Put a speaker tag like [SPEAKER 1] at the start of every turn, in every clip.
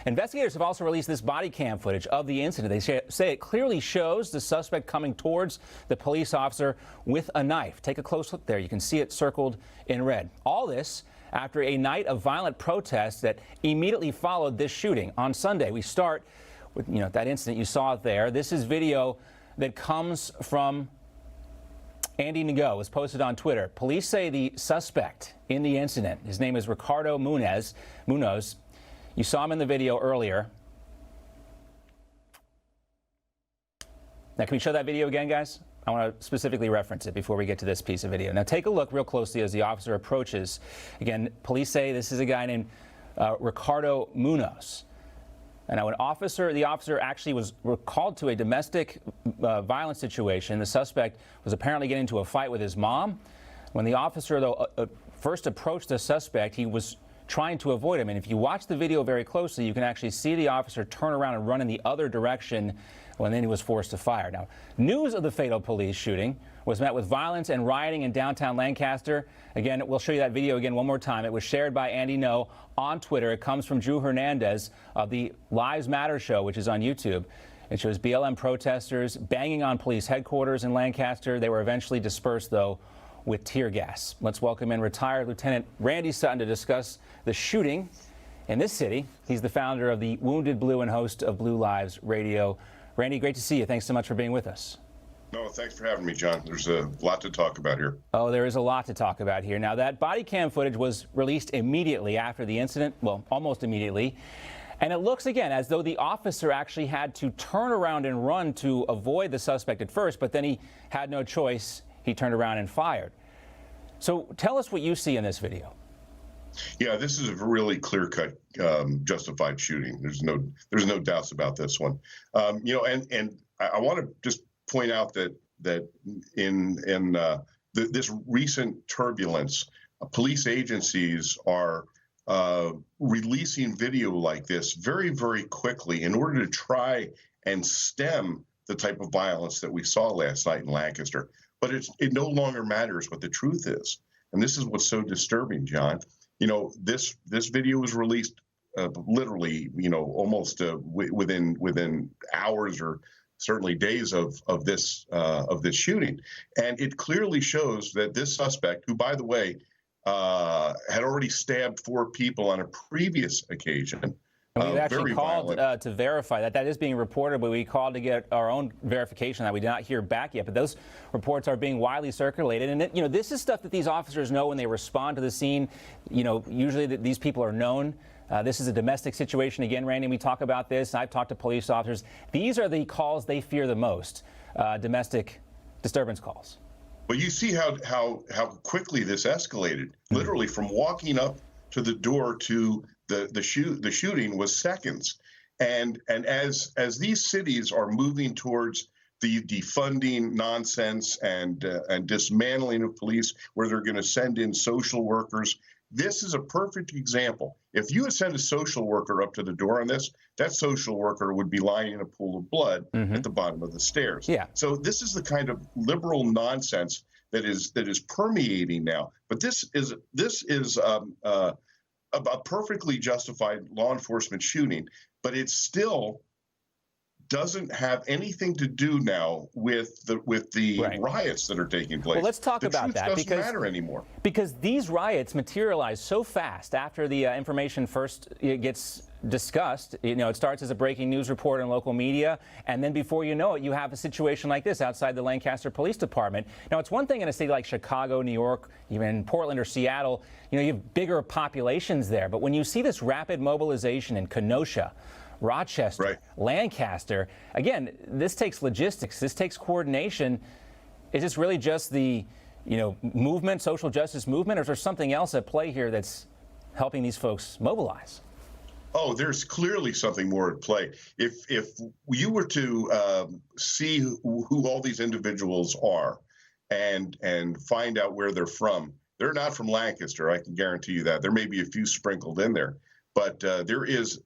[SPEAKER 1] Investigators have also released this body cam footage of the incident. They say it clearly shows the suspect coming towards the police officer with a knife. Take a close look there. You can see it circled in red. All this after a night of violent protests that immediately followed this shooting on Sunday. We start with, that incident. You saw it there. This is video that comes from Andy Ngo. It was posted on Twitter. Police say the suspect in the incident, his name is Ricardo Munoz. You saw him in the video earlier. Now, can we show that video again, guys? I want to specifically reference it before we get to this piece of video. Now, take a look real closely as the officer approaches. Again, police say this is a guy named Ricardo Munoz. And now, the officer actually was called to a domestic violence situation. The suspect was apparently getting into a fight with his mom. When the officer, though, first approached the suspect, he was trying to avoid him. And if you watch the video very closely, you can actually see the officer turn around and run in the other direction when then he was forced to fire. Now, news of the fatal police shooting was met with violence and rioting in downtown Lancaster. Again, we'll show you that video again one more time. It was shared by Andy Ngo on Twitter. It comes from Drew Hernandez of the Lives Matter show, which is on YouTube. It shows BLM protesters banging on police headquarters in Lancaster. They were eventually dispersed, though, with tear gas. Let's welcome in retired Lieutenant Randy Sutton to discuss the shooting in this city. He's the founder of the Wounded Blue and host of Blue Lives Radio. Randy, great to see you. Thanks so much for being with us.
[SPEAKER 2] No, thanks for having me, John. There's a lot to talk about here.
[SPEAKER 1] Oh, there is a lot to talk about here. Now, that body cam footage was released immediately after the incident, well, almost immediately. And it looks, again, as though the officer actually had to turn around and run to avoid the suspect at first, but then he had no choice. He turned around and fired. So tell us what you see in this video.
[SPEAKER 2] Yeah, this is a really clear-cut, justified shooting. There's no doubts about this one. And I want to just point out that in this recent turbulence, police agencies are releasing video like this very, very quickly in order to try and stem the type of violence that we saw last night in Lancaster. But it no longer matters what the truth is. And this is what's so disturbing, John. This video was released literally, almost within hours or certainly days of this shooting. And it clearly shows that this suspect, who, by the way, had already stabbed 4 people on a previous occasion.
[SPEAKER 1] We've actually called to verify that. That is being reported, but we called to get our own verification that we did not hear back yet. But those reports are being widely circulated. And, this is stuff that these officers know when they respond to the scene. Usually these people are known. This is a domestic situation. Again, Randy, we talk about this. I've talked to police officers. These are the calls they fear the most, domestic disturbance calls.
[SPEAKER 2] Well, you see how quickly this escalated. Literally from walking up to the door to the shooting was seconds. And as these cities are moving towards the defunding nonsense and dismantling of police, where they're going to send in social workers, this is a perfect example. If you had sent a social worker up to the door on this, that social worker would be lying in a pool of blood at the bottom of the stairs. Yeah. So this is the kind of liberal nonsense that is permeating now. But this is a perfectly justified law enforcement shooting, but it still doesn't have anything to do now with the riots that are taking place.
[SPEAKER 1] Well, let's talk about that,
[SPEAKER 2] because it doesn't matter anymore.
[SPEAKER 1] Because these riots materialize so fast after the information first gets discussed. It starts as a breaking news report in local media, and then before you know it, you have a situation like this outside the Lancaster Police Department. Now, it's one thing in a city like Chicago, New York, even Portland or Seattle, you have bigger populations there. But when you see this rapid mobilization in Kenosha, Rochester, Lancaster, again, this takes logistics. This takes coordination. Is this really just the, movement, social justice movement, or is there something else at play here that's helping these folks mobilize?
[SPEAKER 2] Oh, there's clearly something more at play. If you were to see who all these individuals are and find out where they're from, they're not from Lancaster. I can guarantee you that. There may be a few sprinkled in there, but there is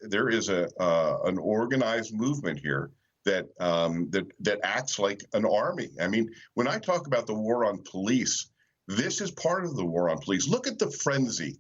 [SPEAKER 2] an organized movement here that acts like an army. I mean, when I talk about the war on police, this is part of the war on police. Look at the frenzy.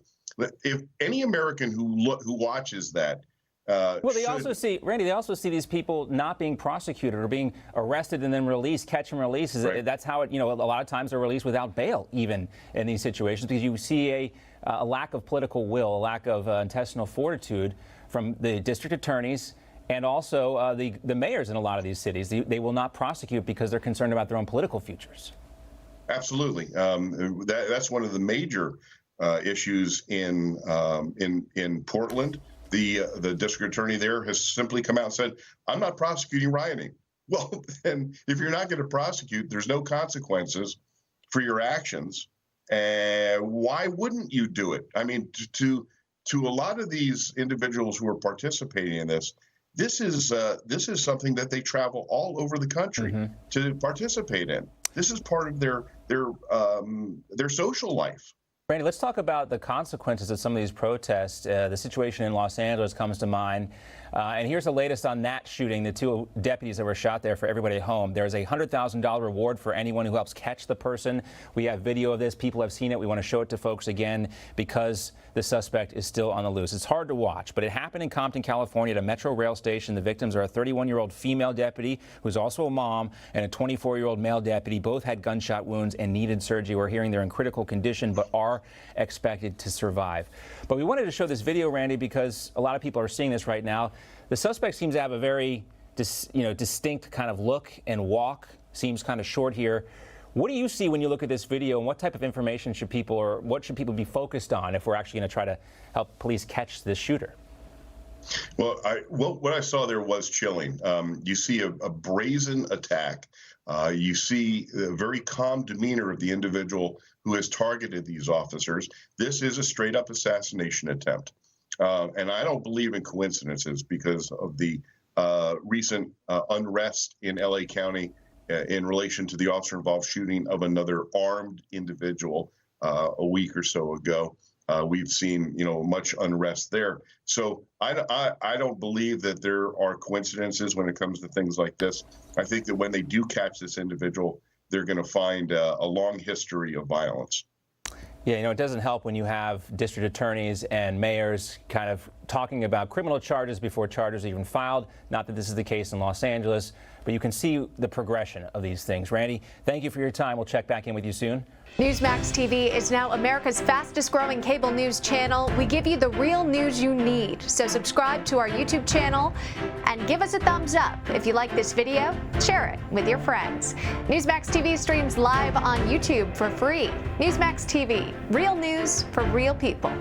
[SPEAKER 2] If any American who watches that
[SPEAKER 1] Well, they also see, Randy, they also see these people not being prosecuted or being arrested and then released, catch and release.
[SPEAKER 2] Right.
[SPEAKER 1] That's how it, a lot of times they're released without bail, even in these situations, because you see a lack of political will, a lack of intestinal fortitude from the district attorneys and also the mayors in a lot of these cities. They will not prosecute because they're concerned about their own political futures.
[SPEAKER 2] Absolutely. That's one of the major issues in Portland. The district attorney there has simply come out and said, I'm not prosecuting rioting. Well, then if you're not going to prosecute, there's no consequences for your actions. Why wouldn't you do it? I mean, to a lot of these individuals who are participating in this is something that they travel all over the country to participate in. This is part of their social life.
[SPEAKER 1] Randy, let's talk about the consequences of some of these protests. The situation in Los Angeles comes to mind. And here's the latest on that shooting, the two deputies that were shot there for everybody at home. There's a $100,000 reward for anyone who helps catch the person. We have video of this. People have seen it. We want to show it to folks again because the suspect is still on the loose. It's hard to watch, but it happened in Compton, California at a Metro rail station. The victims are a 31-year-old female deputy who's also a mom and a 24-year-old male deputy. Both had gunshot wounds and needed surgery. We're hearing they're in critical condition but are expected to survive. But we wanted to show this video, Randy, because a lot of people are seeing this right now. The suspect seems to have a very distinct kind of look and walk, seems kind of short here. What do you see when you look at this video, and what type of information should people, or what should people be focused on if we're actually going to try to help police catch this shooter?
[SPEAKER 2] Well, what I saw there was chilling. You see a brazen attack. You see a very calm demeanor of the individual who has targeted these officers. This is a straight-up assassination attempt. And I don't believe in coincidences because of the recent unrest in LA County in relation to the officer-involved shooting of another armed individual a week or so ago. We've seen, much unrest there. So I don't believe that there are coincidences when it comes to things like this. I think that when they do catch this individual, they're going to find a long history of violence.
[SPEAKER 1] Yeah, it doesn't help when you have district attorneys and mayors kind of talking about criminal charges before charges are even filed. Not that this is the case in Los Angeles, but you can see the progression of these things. Randy, thank you for your time. We'll check back in with you soon.
[SPEAKER 3] Newsmax TV is now America's fastest growing cable news channel. We give you the real news you need. So subscribe to our YouTube channel and give us a thumbs up. If you like this video, share it with your friends. Newsmax TV streams live on YouTube for free. Newsmax TV, real news for real people.